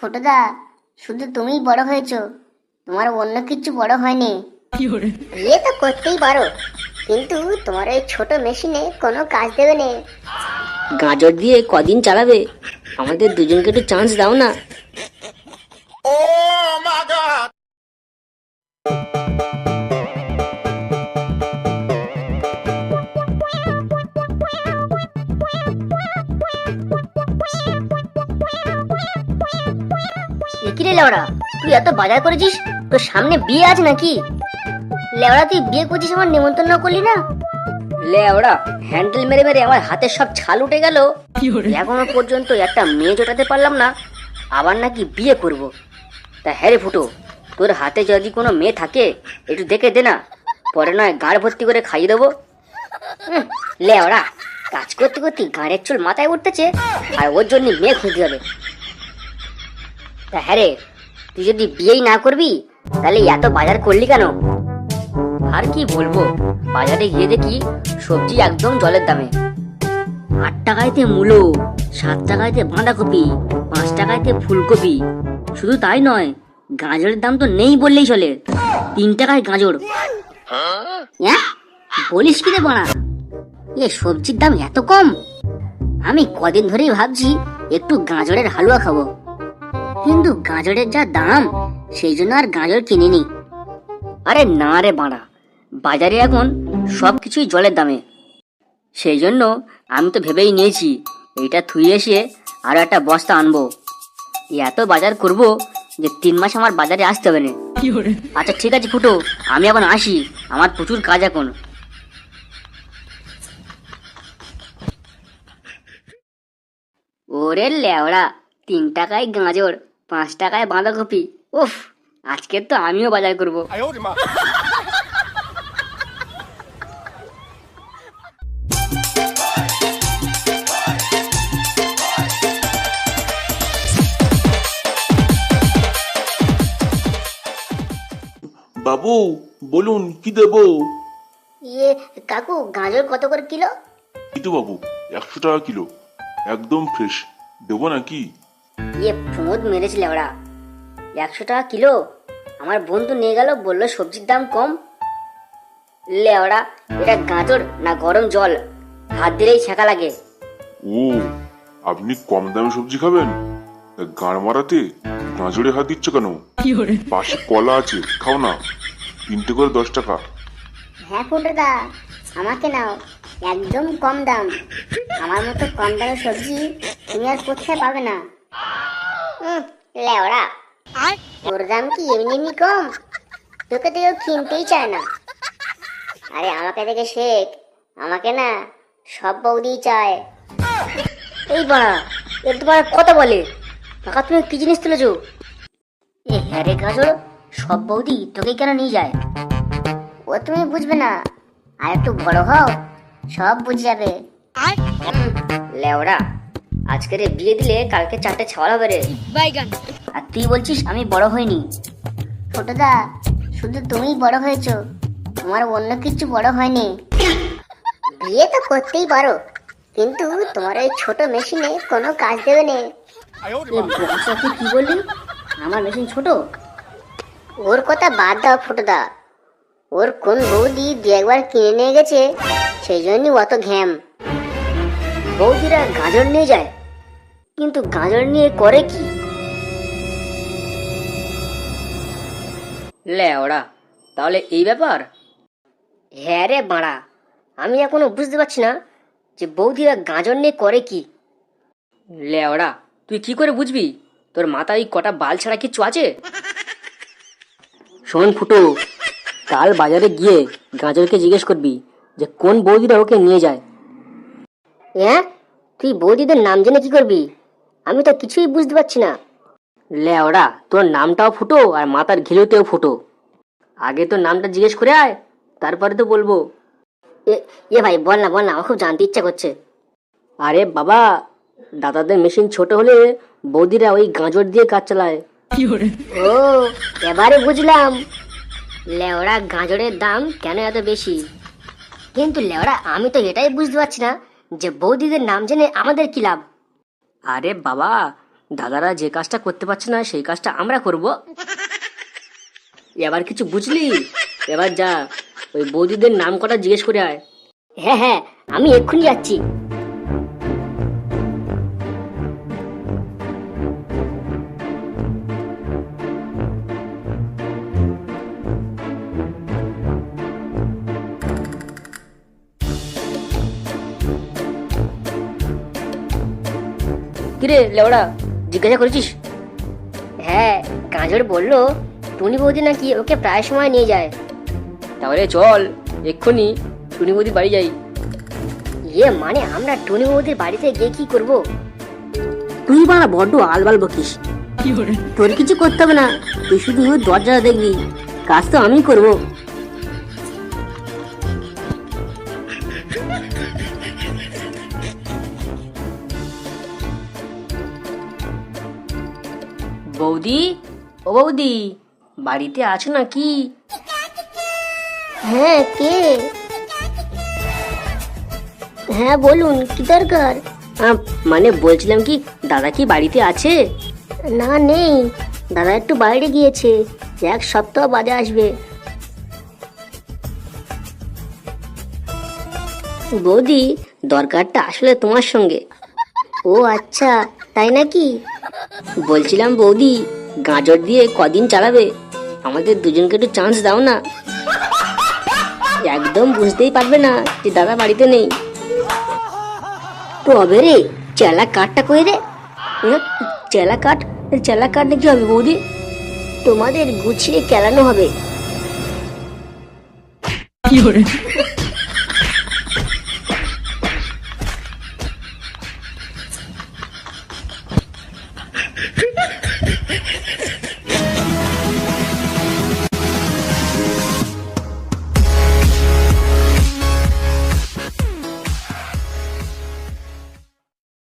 ছোটদা, শুধু তুমিই বড় হয়েছো, তোমার অন্য কিছু বড় হয়নি। বিয়ে তো করতেই পারো, কিন্তু তোমার ওই ছোট মেশিনে কোনো কাজ দেবে না। গাজর দিয়ে কদিন চালাবে? আমাদের দুজনকে একটু চান্স দাও না। কি রে লেওড়া, তুই এত বাজার করেছিস, তোর সামনে বিয়ে আছে নাকি? লেওড়া, তুই বিয়ে করছিস, আমার নেমন্তন্ন করলি না? লেওড়া, হ্যান্ডেল মেরে মেরে আমার হাতের সব ছাল উঠে গেল। এখনো পর্যন্ত একটা মেয়ে জোটাতে পারলাম না, আবার নাকি বিয়ে করব। তা হ্যাঁ রে ফুটো, তোর হাতে যদি কোনো মেয়ে থাকে একটু দেখে দে না, পরে নয় গাড় ভর্তি করে খাইয়ে দেবো। লেওড়া, কাজ করতে করতে গাঁড়ের চুল মাথায় উঠতেছে, আর ওর জন্য মেয়ে খুঁজতে হবে। তা হ্যাঁ রে, তুই যদি বিয়েই না করবি তাহলে এত বাজার করলি কেন? আর কি বলবো, বাজারে গিয়ে দেখি সবজি একদম জলের দামে। 8 টাকায়তে মূলো, 7 টাকায়তে বাঁধাকপি, 5 টাকায়তে ফুলকপি। শুধু তাই নয়, গাজরের দাম তো নেই বললেই চলে, 3 টাকায় গাজর। হ্যাঁ, বলিস কি রে বাড়া, এ সবজির দাম এত কম? আমি কদিন ধরেই ভাবছি একটু গাজরের হালুয়া খাবো, কিন্তু গাজরের যা দাম, সেই জন্য আর গাজর কিনিনি। আরে না রে বাড়া, বাজারে এখন সব কিছুই জলের দামে। সেই জন্য আমি তো ভেবেই নিয়েছি এইটা থুয়ে এসে আরো একটা বস্তা আনবো। এত বাজার করব যে 3 মাস আমার বাজারে আসতে হবে না। আচ্ছা ঠিক আছে ফুটো, আমি এখন আসি, আমার প্রচুর কাজ এখন। ওরে লেওড়া, 3 টাকায় গাজর, 5 টাকায় বাঁধাকপি। উফ, আজকে তো আমিও বাজার করব। বাবু, বলুন কি দেবো? ইয়ে কাকু, গাজর কত করে কিলো? এই তো বাবু, 100 টাকা কিলো, একদম ফ্রেশ। দেবো নাকি? ফোঁদ মেরেছিলে ওরা, 100 টাকা কিলো? আমার বন্ধু নিয়ে গেল, বললো সবজির দাম কম। লেওড়া, এটা গাজর না গরম জল, হাত দিলেই ছেঁকা লাগে। ও, আপনি কম দামে সবজি খাবেন? তা গাঁড় মারাতে গাজরে হাত দিচ্ছ কেন? পাশে কলা আছে, খাও না, 3টে করে 10 টাকা। হ্যাঁ ফুটোদা, আমাকে নাও, একদম কম দাম। আমার মতো কম দামের সবজি তুমি আর কোথায় পাবে না। লেওড়া, ওর দাম কি এমনি এমনি কম? তোকে তো কেউ কিনতেই চায় না। আরে আমাকে দেখে শেখ, আমাকে না সব বৌদিই চায়। এই বাড়া, এর তোমার কথা বলে কাকা, তুমি কি জিনিস তুলেছো? হ্যাঁ রে গাজর, সব বৌদি তোকে কেন নিয়ে যায়? ও তুমি বুঝবে না, আর একটু বড় হও, সব বুঝে যাবে। লেওড়া, আজকে রে বিয়ে দিলে কালকে 4টে ছাওয়াল হবে রে। আর তুই বলছিস আমি বড় হইনি? ছোটদা, শুধু তুমিই বড় হয়েছো, তোমার অন্য কিছু বড় হয়নি। বিয়ে তো করতেই পারো, কিন্তু তোমার ওই ছোট মেশিনে কোনো কাজ দেবে না। তুই কি বললি? আমার মেশিন ছোট? ওর কথা বাদ দাও ফুটোদা, ওর কোন বৌদি 2-1বার কিনে নিয়ে গেছে, সেই জন্যই অত ঘ্যাম। বৌদিরা গাজর নিয়ে যায়, কিন্তু গাজর নিয়ে করে কি? লেওড়া, তাহলে এই ব্যাপার? হ্যাঁ রে বাড়া, আমি এখনো বুঝতে পারছি না যে বৌদিরা গাজর নিয়ে করে কি। লেওড়া, তুই কি করে বুঝবি? তোর মাথায় ওই কটা বাল ছাড়া কিচ্ছু আছে? শোন ফুটো, কাল বাজারে গিয়ে গাজরকে জিজ্ঞেস করবি যে কোন বৌদিরা ওকে নিয়ে যায়। হ্যাঁ, তুই বৌদিদের নাম জেনে কি করবি? আমি তো কিছুই বুঝতে পারছি না। লেওড়া, তোর নামটাও ফুটো আর মাথার ঘিলুতেও ফুটো। আগে তোর নামটা জিজ্ঞেস করে আয়, তারপরে তো বলবো। এ ভাই, বল না বল না, আমার খুব জানতে ইচ্ছা করছে। আরে বাবা, দাদাদের মেশিন ছোট হলে বৌদিরা ওই গাজর দিয়ে কাজ চালায়। ও, এবারে বুঝলাম লেওড়া গাজরের দাম কেন এত বেশি। কিন্তু লেওড়া, আমি তো এটাই বুঝতে পারছি না যে বৌদিদের নাম জেনে আমাদের কি লাভ। আরে বাবা, দাদারা যে কাজটা করতে পারছে না সেই কাজটা আমরা করব। এবার কিছু বুঝলি? এবার যা ওই বৌদিদের নাম কটা জিজ্ঞেস করে আয়। হ্যাঁ হ্যাঁ, আমি এক্ষুনি যাচ্ছি। কিরে লেওড়া, জিজ্ঞাসা করেছিস? হ্যাঁ, গাজর বললো টুনি বৌদি নাকি ওকে প্রায় সময় নিয়ে যায়। তাহলে চল এক্ষুনি টুনি বৌদি বাড়ি যাই। ইয়ে মানে আমরা টুনি বৌদির বাড়িতে গিয়ে কি করব? তুই বাড়া বড্ড আলবাল বকিস। তোর কিছু করতে হবে না, তুই শুধু দরজা দেখবি, কাজ তো আমি করব। বৌদি, ও বৌদি, বাড়িতে আছো নাকি? হ্যাঁ, কে? হ্যাঁ বলুন, কি দরকার? মানে বলছিলাম কি দাদা কি বাড়িতে আছে? না, নেই, দাদা একটু বাইরে গিয়েছে, এক সপ্তাহ বাদে আসবে। বৌদি, দরকারটা আসলে তোমার সঙ্গে। ও আচ্ছা, তাই নাকি? বলছিলাম বৌদি, গাজর দিয়ে কদিন চালাবে? আমাদের দুজনকে একটু চান্স দাও না। একদম বুঝতেই পারবে না যে দাদা বাড়িতে নেই। তবে রে, চেলা কাঠটা কই রে? চেলা কাঠ? চেলা কাঠ নাকি হবে বৌদি? তোমাদের গুছিয়ে কেলানো হবে।